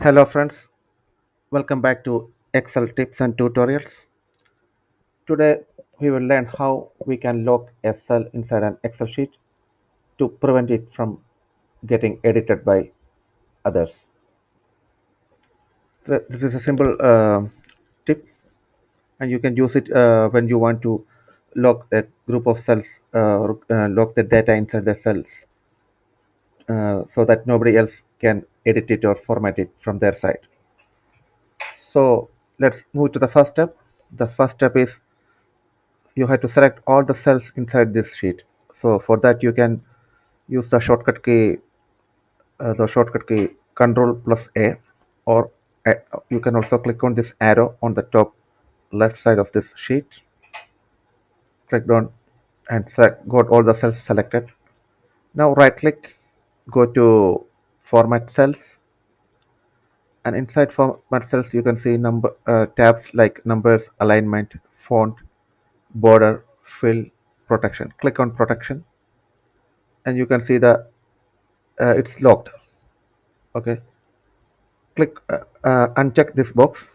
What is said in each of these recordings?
Hello friends, welcome back to Excel tips and tutorials. Today we will learn how we can lock a cell inside an Excel sheet to prevent it from getting edited by others. This is a simple tip and you can use it when you want to lock a group of cells, or lock the data inside the cells so that nobody else can edit it or format it from their side. So let's move to the first step. The first step is you have to select all the cells inside this sheet. So for that you can use the shortcut key Control plus A, or uh, you can also click on this arrow on the top left side of this sheet. Click on and select, got all the cells selected. Now right click, go to Format Cells, and inside Format Cells you can see number tabs like Numbers, Alignment, Font, Border, Fill, Protection. Click on Protection and you can see the it's locked. Okay, click uncheck this box.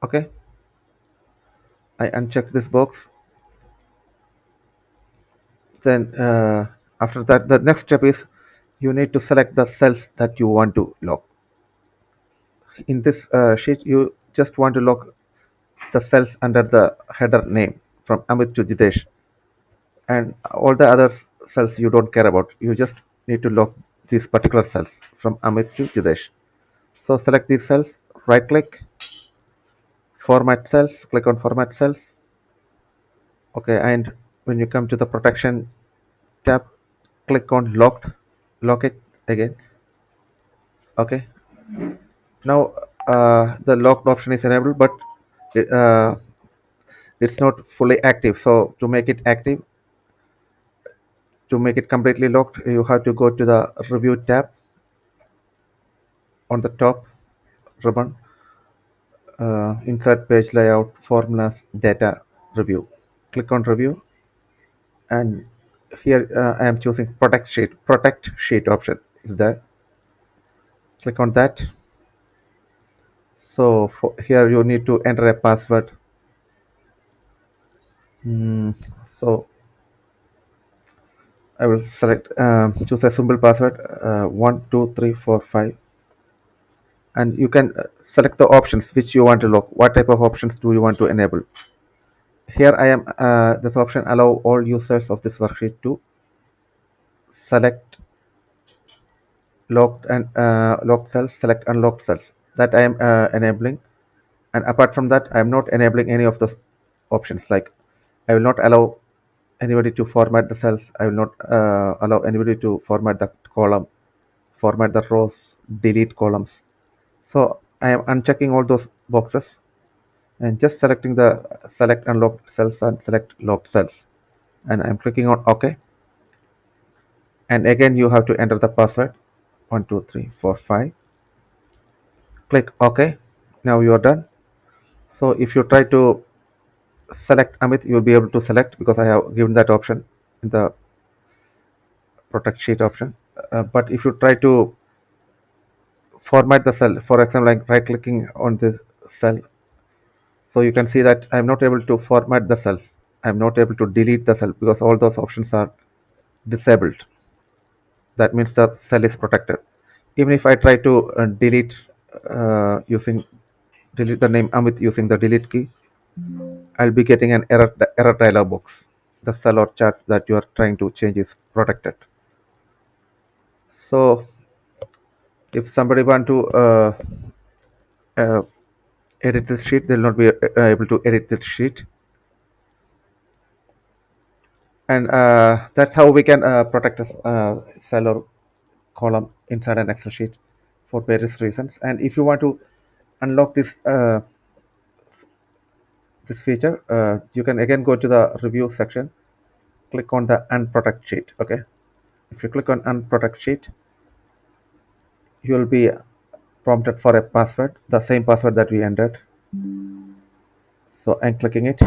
Okay, I uncheck this box. Then after that, the next step is you need to select the cells that you want to lock. In this sheet you just want to lock the cells under the header name from Amit to Jidesh, and all the other cells you don't care about. You just need to lock these particular cells from Amit to Jidesh. So select these cells, right click, format cells, click on format cells. Okay, and when you come to the protection tab, click on lock it again. Okay, now the locked option is enabled, but it, uh, it's not fully active. So to make it active, to make it completely locked, you have to go to the review tab on the top ribbon, insert page layout, formulas, data, review. Click on review, and here I am choosing protect sheet option is there. Click on that. So here you need to enter a password. So I will select choose a simple password 12345, and you can select the options which you want to lock. What type of options do you want to enable? Here I am this option allow all users of this worksheet to select locked and locked cells, select unlocked cells, that I am enabling. And apart from that I am not enabling any of the options, like I will not allow anybody to format the cells. I will not allow anybody to format the column, format the rows, delete columns. So I am unchecking all those boxes and just selecting the select unlocked cells and select locked cells, and I'm clicking on OK. And again you have to enter the password 12345. Click OK. Now you are done. So if you try to select Amit, you'll be able to select because I have given that option in the protect sheet option. But if you try to format the cell, for example, like right clicking on this cell, so you can see that I'm not able to format the cells. I'm not able to delete the cell because all those options are disabled. That means the cell is protected. Even if I try to delete the name Amit using the delete key, I'll be getting an error dialog box. The cell or chart that you are trying to change is protected. So if somebody want to uh, edit this sheet, they'll not be able to edit this sheet. And that's how we can protect a cell or column inside an Excel sheet for various reasons. And if you want to unlock this feature, you can again go to the review section, click on the unprotect sheet. Okay, if you click on unprotect sheet, you will be prompted for a password, the same password that we entered. So I'm clicking it,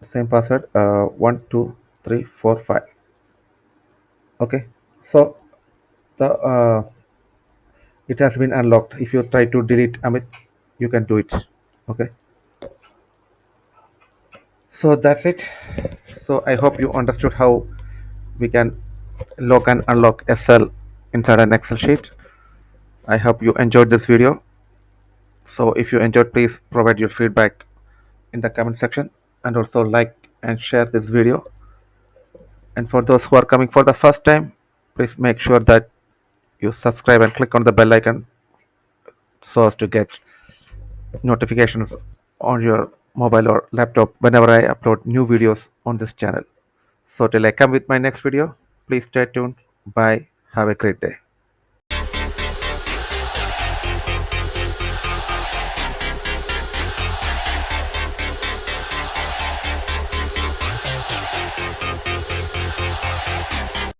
same password 12345. Okay, so the it has been unlocked. If you try to delete Amit, you can do it. Okay, so that's it. So I hope you understood how we can lock and unlock a cell inside an Excel sheet. I hope you enjoyed this video. So if you enjoyed, please provide your feedback in the comment section, and also like and share this video. And for those who are coming for the first time, please make sure that you subscribe and click on the bell icon so as to get notifications on your mobile or laptop whenever I upload new videos on this channel. So till I come with my next video, please stay tuned. Bye. Have a great day.